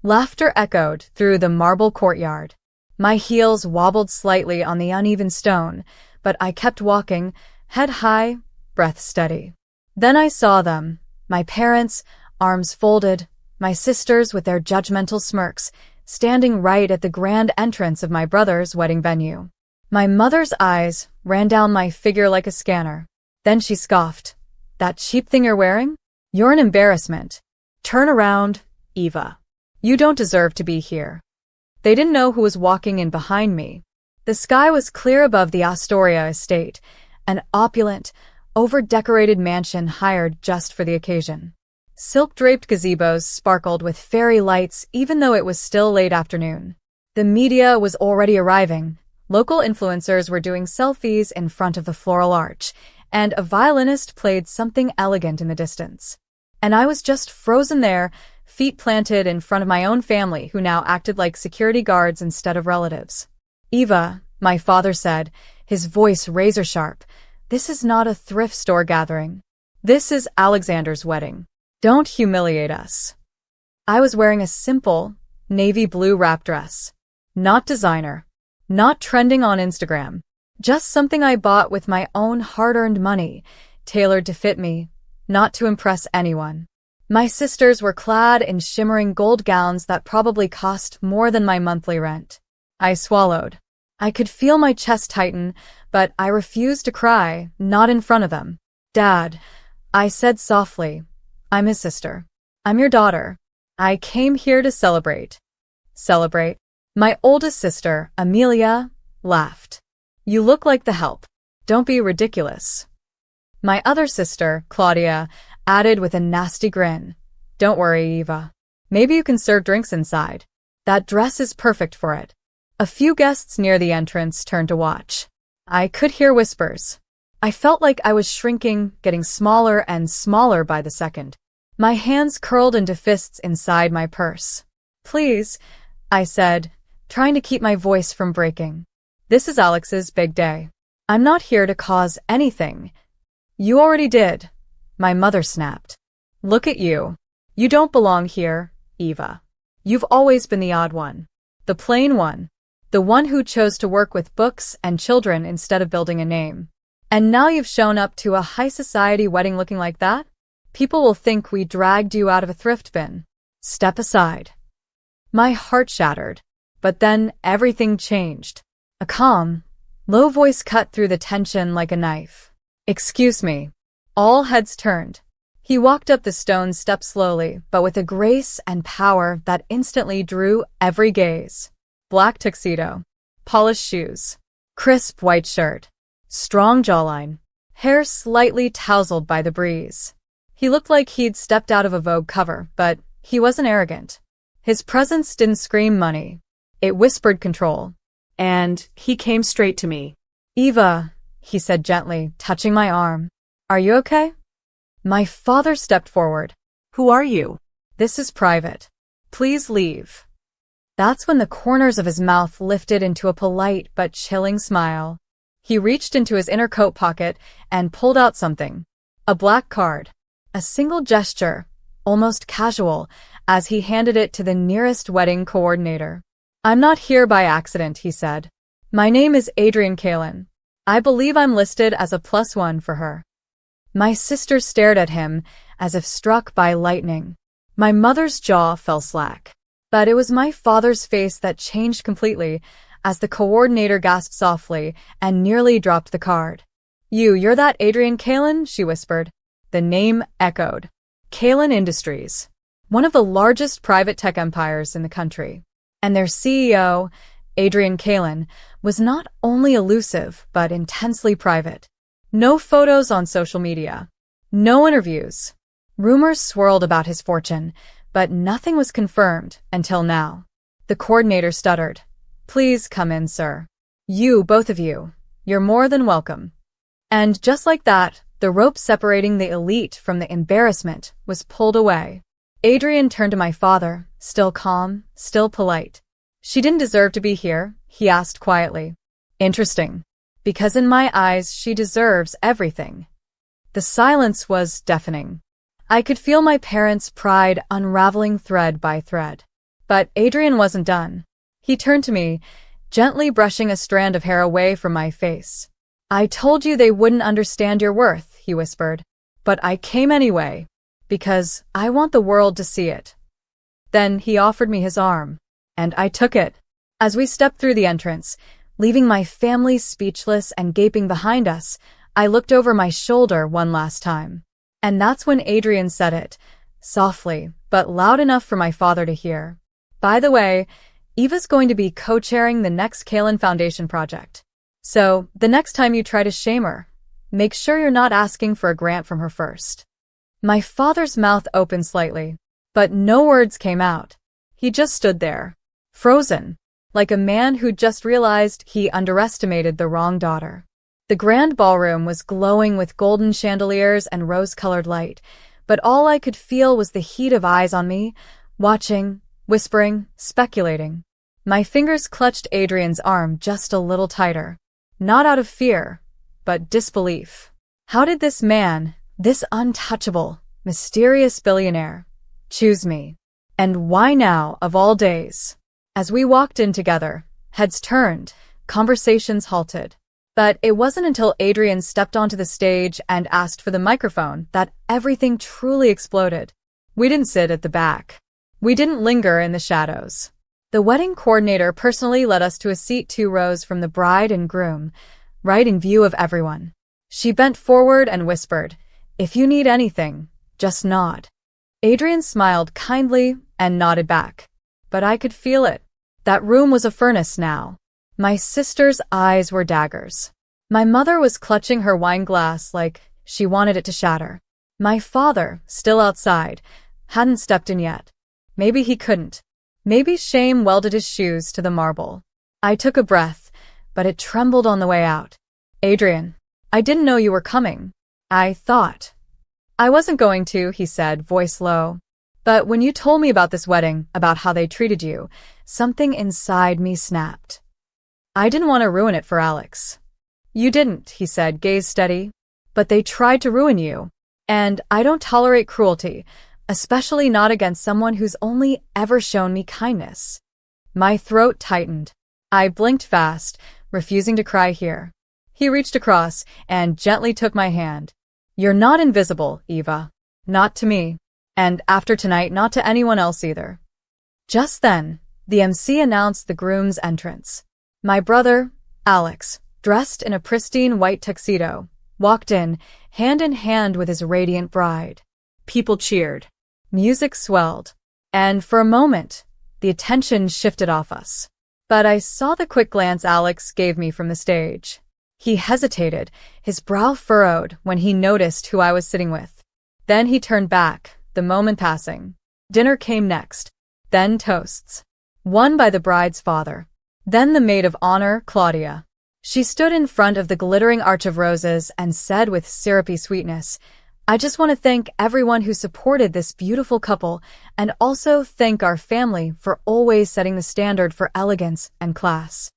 Laughter echoed through the marble courtyard. My heels wobbled slightly on the uneven stone, but I kept walking, head high, breath steady. Then I saw them, my parents, arms folded, my sisters with their judgmental smirks, standing right at the grand entrance of my brother's wedding venue. My mother's eyes ran down my figure like a scanner. Then she scoffed. "That cheap thing you're wearing? You're an embarrassment. Turn around, Eva. You don't deserve to be here." They didn't know who was walking in behind me. The sky was clear above the Astoria estate, an opulent, over-decorated mansion hired just for the occasion. Silk-draped gazebos sparkled with fairy lights even though it was still late afternoon. The media was already arriving. Local influencers were doing selfies in front of the floral arch, and a violinist played something elegant in the distance. And I was just frozen there, feet planted in front of my own family who now acted like security guards instead of relatives. "Eva," my father said, his voice razor-sharp, "this is not a thrift store gathering. This is Alexander's wedding. Don't humiliate us." I was wearing a simple, navy blue wrap dress. Not designer. Not trending on Instagram. Just something I bought with my own hard-earned money, tailored to fit me, not to impress anyone. My sisters were clad in shimmering gold gowns that probably cost more than my monthly rent. I swallowed. I could feel my chest tighten, but I refused to cry, not in front of them. "Dad," I said softly. "I'm his sister. I'm your daughter. I came here to celebrate." "Celebrate?" My oldest sister, Amelia, laughed. "You look like the help. Don't be ridiculous." My other sister, Claudia, added with a nasty grin. "Don't worry, Eva. Maybe you can serve drinks inside. That dress is perfect for it." A few guests near the entrance turned to watch. I could hear whispers. I felt like I was shrinking, getting smaller and smaller by the second. My hands curled into fists inside my purse. "Please," I said, trying to keep my voice from breaking. "This is Alex's big day. I'm not here to cause anything." "You already did," my mother snapped. "Look at you. You don't belong here, Eva. You've always been the odd one. The plain one. The one who chose to work with books and children instead of building a name. And now you've shown up to a high society wedding looking like that? People will think we dragged you out of a thrift bin. Step aside." My heart shattered. But then everything changed. A calm, low voice cut through the tension like a knife. "Excuse me." All heads turned. He walked up the stone steps slowly, but with a grace and power that instantly drew every gaze. Black tuxedo, polished shoes, crisp white shirt, strong jawline, hair slightly tousled by the breeze. He looked like he'd stepped out of a Vogue cover, but he wasn't arrogant. His presence didn't scream money. It whispered control. And he came straight to me. "Eva," he said gently, touching my arm. "Are you okay?" My father stepped forward. "Who are you?" "This is private. Please leave." That's when the corners of his mouth lifted into a polite but chilling smile. He reached into his inner coat pocket and pulled out something. A black card. A single gesture, almost casual, as he handed it to the nearest wedding coordinator. "I'm not here by accident," he said. "My name is Adrian Kalin. I believe I'm listed as a +1 for her." My sister stared at him as if struck by lightning. My mother's jaw fell slack. But it was my father's face that changed completely as the coordinator gasped softly and nearly dropped the card. You're that Adrian Kalin?" she whispered. The name echoed. Kalin Industries, one of the largest private tech empires in the country. And their CEO, Adrian Kalin, was not only elusive but intensely private. No photos on social media. No interviews. Rumors swirled about his fortune, but nothing was confirmed until now. The coordinator stuttered. "Please come in, sir. You, both of you. You're more than welcome." And just like that, the rope separating the elite from the embarrassment was pulled away. Adrian turned to my father, still calm, still polite. "She didn't deserve to be here?" he asked quietly. "Interesting. Because in my eyes, she deserves everything." The silence was deafening. I could feel my parents' pride unraveling thread by thread. But Adrian wasn't done. He turned to me, gently brushing a strand of hair away from my face. "I told you they wouldn't understand your worth," he whispered. "But I came anyway, because I want the world to see it." Then he offered me his arm, and I took it. As we stepped through the entrance, leaving my family speechless and gaping behind us, I looked over my shoulder one last time. And that's when Adrian said it, softly, but loud enough for my father to hear. "By the way, Eva's going to be co-chairing the next Kalen Foundation project. So, the next time you try to shame her, make sure you're not asking for a grant from her first." My father's mouth opened slightly, but no words came out. He just stood there, frozen, like a man who'd just realized he underestimated the wrong daughter. The grand ballroom was glowing with golden chandeliers and rose-colored light, but all I could feel was the heat of eyes on me, watching, whispering, speculating. My fingers clutched Adrian's arm just a little tighter, not out of fear, but disbelief. How did this man, this untouchable, mysterious billionaire, choose me? And why now, of all days? As we walked in together, heads turned, conversations halted. But it wasn't until Adrian stepped onto the stage and asked for the microphone that everything truly exploded. We didn't sit at the back. We didn't linger in the shadows. The wedding coordinator personally led us to a seat 2 rows from the bride and groom, right in view of everyone. She bent forward and whispered, "If you need anything, just nod." Adrian smiled kindly and nodded back. But I could feel it. That room was a furnace now. My sister's eyes were daggers. My mother was clutching her wine glass like she wanted it to shatter. My father, still outside, hadn't stepped in yet. Maybe he couldn't. Maybe shame welded his shoes to the marble. I took a breath, but it trembled on the way out. "Adrian, I didn't know you were coming. I thought." "I wasn't going to," he said, voice low. "But when you told me about this wedding, about how they treated you, something inside me snapped. I didn't want to ruin it for Alex." "You didn't," he said, gaze steady. "But they tried to ruin you. And I don't tolerate cruelty, especially not against someone who's only ever shown me kindness." My throat tightened. I blinked fast, refusing to cry here. He reached across and gently took my hand. "You're not invisible, Eva. Not to me. And after tonight, not to anyone else either." Just then, the MC announced the groom's entrance. My brother, Alex, dressed in a pristine white tuxedo, walked in hand with his radiant bride. People cheered. Music swelled. And for a moment, the attention shifted off us. But I saw the quick glance Alex gave me from the stage. He hesitated, his brow furrowed when he noticed who I was sitting with. Then he turned back, the moment passing. Dinner came next, then toasts. One by the bride's father. Then the maid of honor, Claudia. She stood in front of the glittering arch of roses and said with syrupy sweetness, "I just want to thank everyone who supported this beautiful couple and also thank our family for always setting the standard for elegance and class."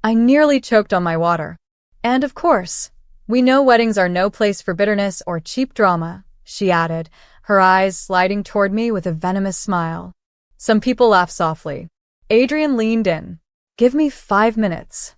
I nearly choked on my water. "And of course, we know weddings are no place for bitterness or cheap drama," she added, her eyes sliding toward me with a venomous smile. Some people laughed softly. Adrian leaned in. "Give me 5 minutes."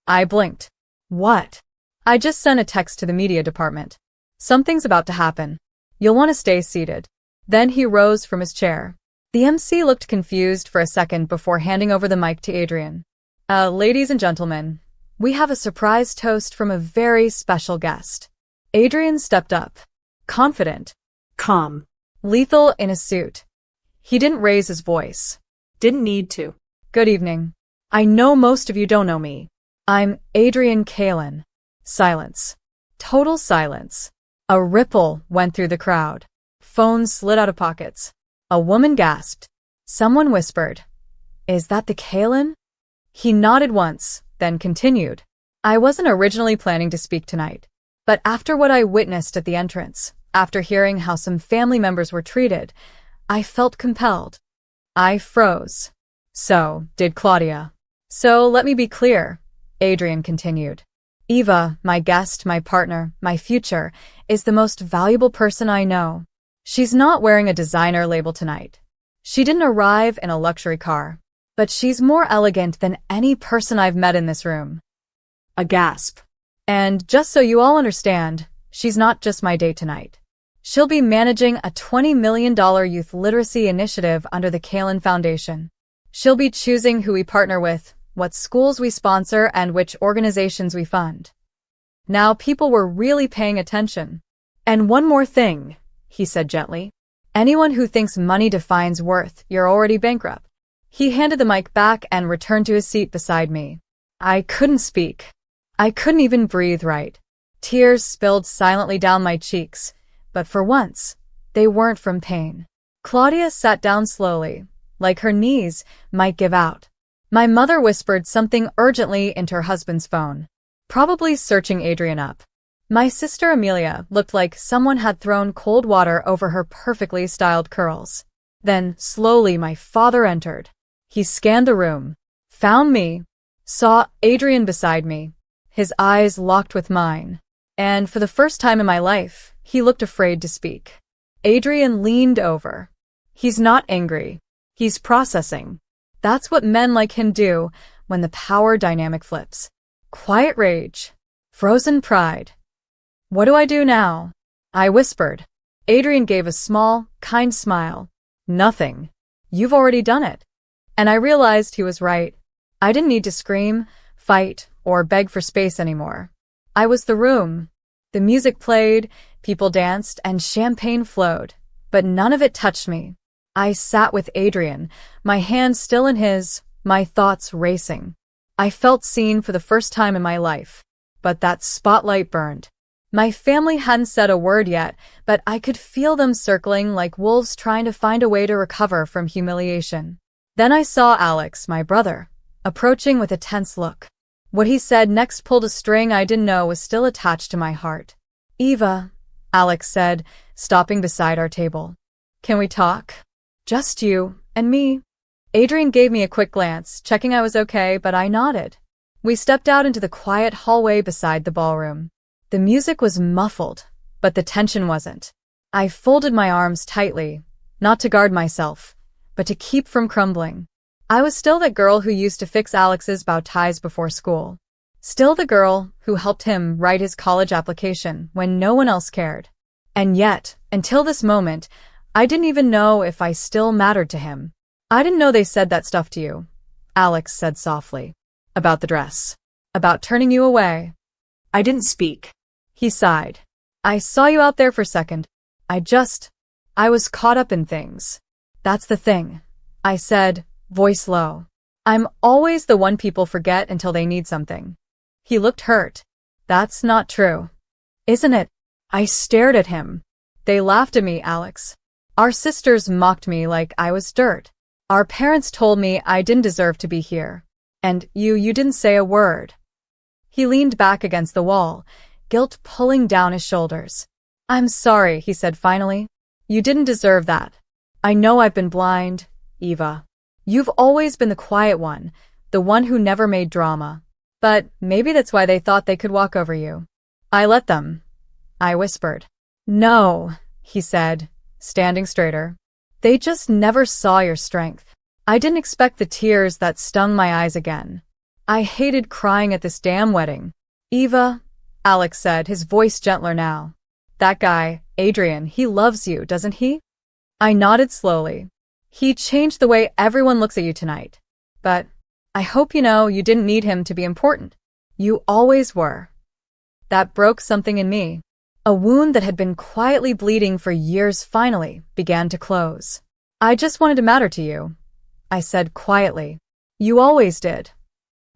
I blinked. "What?" "I just sent a text to the media department. Something's about to happen. You'll want to stay seated." Then he rose from his chair. The MC looked confused for a second before handing over the mic to Adrian. Ladies and gentlemen, we have a surprise toast from a very special guest." Adrian stepped up. Confident. Calm. Lethal in a suit. He didn't raise his voice. Didn't need to. "Good evening. I know most of you don't know me. I'm Adrian Kalen." Silence. Total silence. A ripple went through the crowd. Phones slid out of pockets. A woman gasped. Someone whispered, "Is that the Kalen?" He nodded once, then continued. "I wasn't originally planning to speak tonight, but after what I witnessed at the entrance, after hearing how some family members were treated, I felt compelled." I froze. So did Claudia. "So let me be clear," Adrian continued. "Eva, my guest, my partner, my future, is the most valuable person I know. She's not wearing a designer label tonight. She didn't arrive in a luxury car, but she's more elegant than any person I've met in this room. A gasp. And just so you all understand, she's not just my date tonight. She'll be managing a $20 million youth literacy initiative under the Kalin Foundation. She'll be choosing who we partner with, what schools we sponsor, and which organizations we fund. Now people were really paying attention. And one more thing, he said gently. Anyone who thinks money defines worth, you're already bankrupt. He handed the mic back and returned to his seat beside me. I couldn't speak. I couldn't even breathe right. Tears spilled silently down my cheeks, but for once, they weren't from pain. Claudia sat down slowly, like her knees might give out. My mother whispered something urgently into her husband's phone, probably searching Adrian up. My sister Amelia looked like someone had thrown cold water over her perfectly styled curls. Then, slowly, my father entered. He scanned the room, found me, saw Adrian beside me, his eyes locked with mine. And for the first time in my life, he looked afraid to speak. Adrian leaned over. He's not angry. He's processing. That's what men like him do when the power dynamic flips. Quiet rage. Frozen pride. What do I do now? I whispered. Adrian gave a small, kind smile. Nothing. You've already done it. And I realized he was right. I didn't need to scream, fight, or beg for space anymore. I was the room. The music played, people danced, and champagne flowed, but none of it touched me. I sat with Adrian, my hand still in his, my thoughts racing. I felt seen for the first time in my life, but that spotlight burned. My family hadn't said a word yet, but I could feel them circling like wolves trying to find a way to recover from humiliation. Then I saw Alex, my brother, approaching with a tense look. What he said next pulled a string I didn't know was still attached to my heart. Eva, Alex said, stopping beside our table. Can we talk? Just you and me. Adrian gave me a quick glance, checking I was okay, but I nodded. We stepped out into the quiet hallway beside the ballroom. The music was muffled, but the tension wasn't. I folded my arms tightly, not to guard myself, but to keep from crumbling. I was still that girl who used to fix Alex's bow ties before school. Still the girl who helped him write his college application when no one else cared. And yet, until this moment, I didn't even know if I still mattered to him. I didn't know they said that stuff to you, Alex said softly. About the dress. About turning you away. I didn't speak. He sighed. I saw you out there for a second. I was caught up in things. That's the thing, I said, voice low. I'm always the one people forget until they need something. He looked hurt. That's not true. Isn't it? I stared at him. They laughed at me, Alex. Our sisters mocked me like I was dirt. Our parents told me I didn't deserve to be here. And you didn't say a word. He leaned back against the wall, guilt pulling down his shoulders. I'm sorry, he said finally. You didn't deserve that. I know I've been blind, Eva. You've always been the quiet one, the one who never made drama. But maybe that's why they thought they could walk over you. I let them. I whispered. No, he said, standing straighter. They just never saw your strength. I didn't expect the tears that stung my eyes again. I hated crying at this damn wedding. Eva, Alex said, his voice gentler now. That guy, Adrian, he loves you, doesn't he? I nodded slowly. He changed the way everyone looks at you tonight. But I hope you know you didn't need him to be important. You always were. That broke something in me. A wound that had been quietly bleeding for years finally began to close. I just wanted to matter to you, I said quietly. You always did.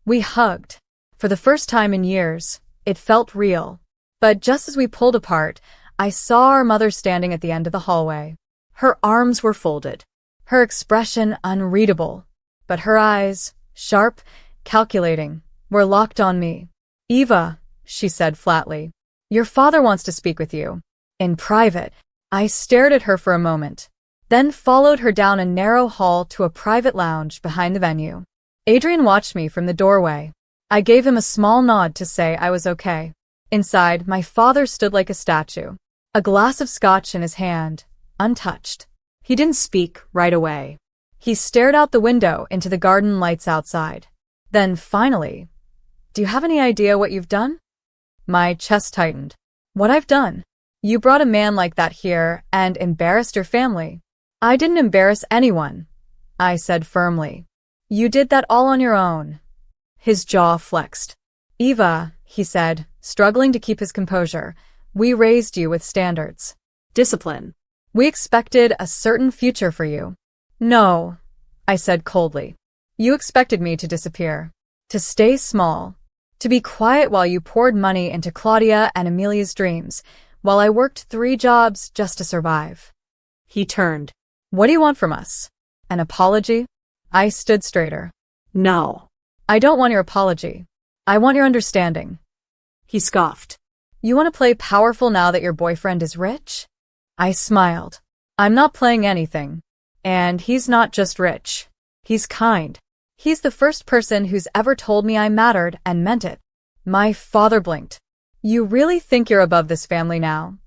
We hugged. For the first time in years, it felt real. But just as we pulled apart, I saw our mother standing at the end of the hallway. Her arms were folded, her expression unreadable, but her eyes, sharp, calculating, were locked on me. Eva, she said flatly, your father wants to speak with you. In private. I stared at her for a moment, then followed her down a narrow hall to a private lounge behind the venue. Adrian watched me from the doorway. I gave him a small nod to say I was okay. Inside, my father stood like a statue, a glass of scotch in his hand, untouched. He didn't speak right away. He stared out the window into the garden lights outside. Then finally, "Do you have any idea what you've done?" My chest tightened. "What I've done? You brought a man like that here and embarrassed your family." "I didn't embarrass anyone," I said firmly. "You did that all on your own." His jaw flexed. "Eva," he said, struggling to keep his composure, "we raised you with standards. Discipline. We expected a certain future for you." "No," I said coldly. "You expected me to disappear, to stay small, to be quiet while you poured money into Claudia and Amelia's dreams, while I worked 3 jobs just to survive." He turned. "What do you want from us? An apology?" I stood straighter. No. "I don't want your apology. I want your understanding." He scoffed. "You want to play powerful now that your boyfriend is rich?" I smiled. "I'm not playing anything. And he's not just rich. He's kind. He's the first person who's ever told me I mattered and meant it." My father blinked. "You really think you're above this family now?"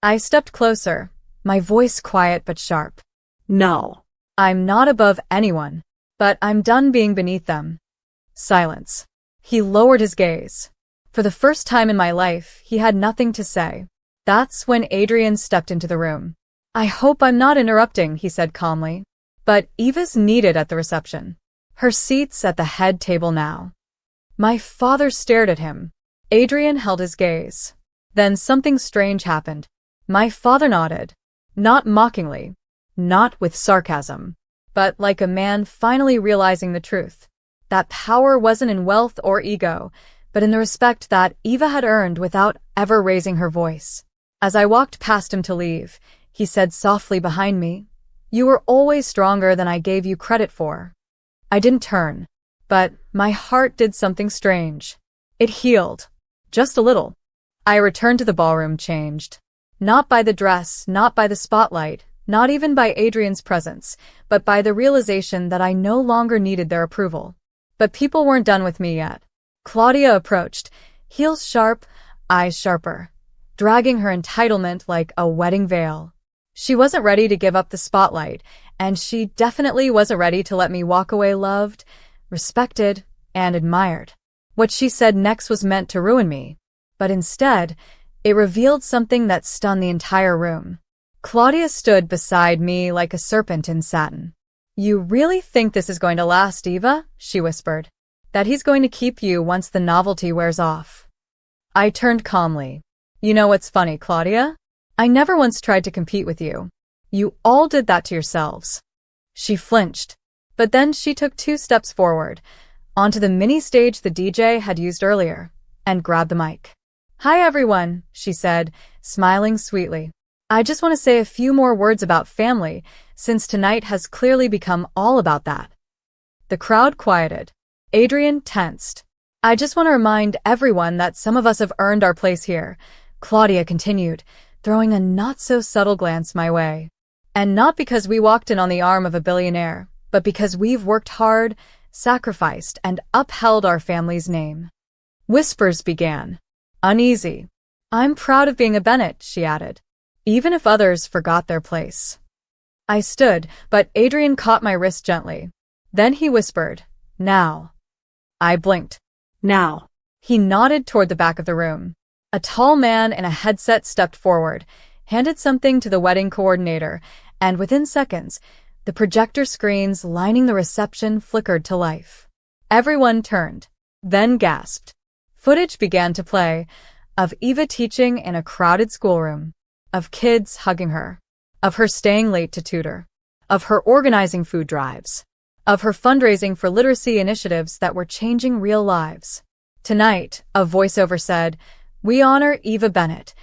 I stepped closer, my voice quiet but sharp. No. "I'm not above anyone, but I'm done being beneath them." Silence. He lowered his gaze. For the first time in my life, he had nothing to say. That's when Adrian stepped into the room. "I hope I'm not interrupting," he said calmly. But Eva's needed at the reception. Her seat's at the head table now. My father stared at him. Adrian held his gaze. Then something strange happened. My father nodded. Not mockingly. Not with sarcasm. But like a man finally realizing the truth. That power wasn't in wealth or ego, but in the respect that Eva had earned without ever raising her voice. As I walked past him to leave, he said softly behind me, "You were always stronger than I gave you credit for." I didn't turn, but my heart did something strange. It healed. Just a little. I returned to the ballroom changed. Not by the dress, not by the spotlight, not even by Adrian's presence, but by the realization that I no longer needed their approval. But people weren't done with me yet. Claudia approached, heels sharp, eyes sharper, dragging her entitlement like a wedding veil. She wasn't ready to give up the spotlight, and she definitely wasn't ready to let me walk away loved, respected, and admired. What she said next was meant to ruin me, but instead, it revealed something that stunned the entire room. Claudia stood beside me like a serpent in satin. "You really think this is going to last, Eva?" she whispered. "That he's going to keep you once the novelty wears off?" I turned calmly. "You know what's funny, Claudia? I never once tried to compete with you. You all did that to yourselves." She flinched, but then she took 2 steps forward, onto the mini stage the DJ had used earlier, and grabbed the mic. "Hi everyone," she said, smiling sweetly. "I just want to say a few more words about family, since tonight has clearly become all about that." The crowd quieted. Adrian tensed. "I just want to remind everyone that some of us have earned our place here," Claudia continued, throwing a not-so-subtle glance my way. "And not because we walked in on the arm of a billionaire, but because we've worked hard, sacrificed, and upheld our family's name." Whispers began. Uneasy. "I'm proud of being a Bennett," she added, "even if others forgot their place." I stood, but Adrian caught my wrist gently. Then he whispered, "Now." I blinked. Now. He nodded toward the back of the room. A tall man in a headset stepped forward, handed something to the wedding coordinator, and within seconds, the projector screens lining the reception flickered to life. Everyone turned, then gasped. Footage began to play, of Eva teaching in a crowded schoolroom, of kids hugging her, of her staying late to tutor, of her organizing food drives, of her fundraising for literacy initiatives that were changing real lives. Tonight, a voiceover said, "We honor Eva Bennett,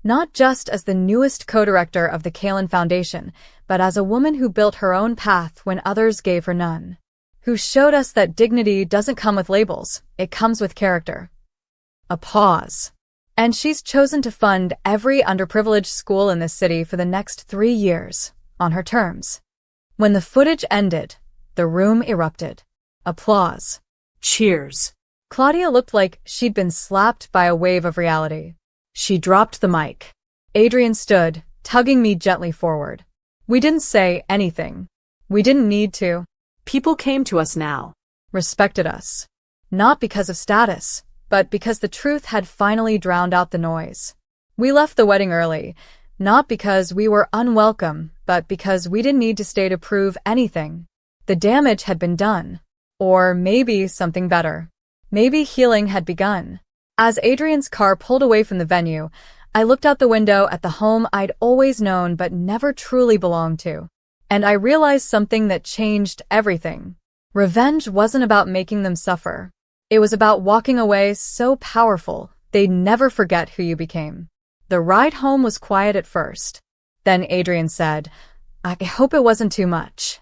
not just as the newest co-director of the Kalin Foundation, but as a woman who built her own path when others gave her none, who showed us that dignity doesn't come with labels, it comes with character." A pause. "And she's chosen to fund every underprivileged school in this city for the next 3 years, on her terms." When the footage ended, the room erupted. Applause. Cheers. Claudia looked like she'd been slapped by a wave of reality. She dropped the mic. Adrian stood, tugging me gently forward. We didn't say anything. We didn't need to. People came to us now. Respected us. Not because of status, but because the truth had finally drowned out the noise. We left the wedding early, not because we were unwelcome, but because we didn't need to stay to prove anything. The damage had been done. Or maybe something better. Maybe healing had begun. As Adrian's car pulled away from the venue, I looked out the window at the home I'd always known but never truly belonged to. And I realized something that changed everything. Revenge wasn't about making them suffer. It was about walking away so powerful they'd never forget who you became. The ride home was quiet at first. Then Adrian said, "I hope it wasn't too much."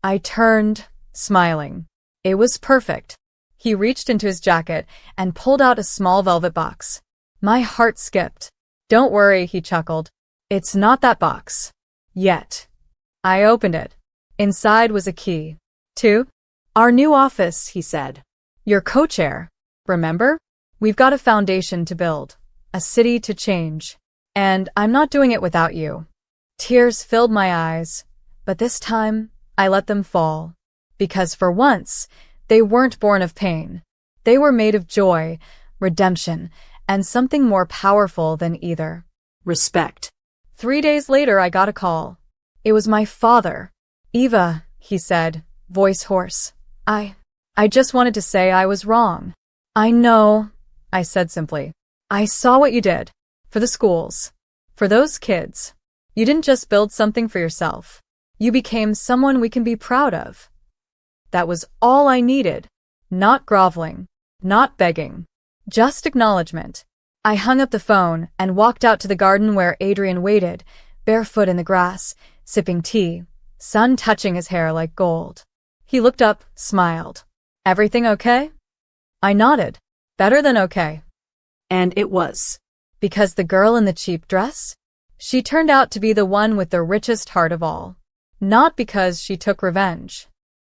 I turned, smiling. It was perfect. He reached into his jacket and pulled out a small velvet box. My heart skipped. "Don't worry," he chuckled. "It's not that box. Yet." I opened it. Inside was a key. "To our new office," he said. "Your co-chair. Remember? We've got a foundation to build. A city to change. And I'm not doing it without you." Tears filled my eyes, but this time I let them fall. Because for once, they weren't born of pain. They were made of joy, redemption, and something more powerful than either. Respect. 3 days later, I got a call. It was my father. "Eva," he said, voice hoarse. I just wanted to say I was wrong." "I know," I said simply. "I saw what you did. For the schools. For those kids. You didn't just build something for yourself. You became someone we can be proud of." That was all I needed. Not groveling. Not begging. Just acknowledgement. I hung up the phone and walked out to the garden where Adrian waited, barefoot in the grass, sipping tea, sun touching his hair like gold. He looked up, smiled. "Everything okay?" I nodded. "Better than okay." And it was. Because the girl in the cheap dress? She turned out to be the one with the richest heart of all. Not because she took revenge.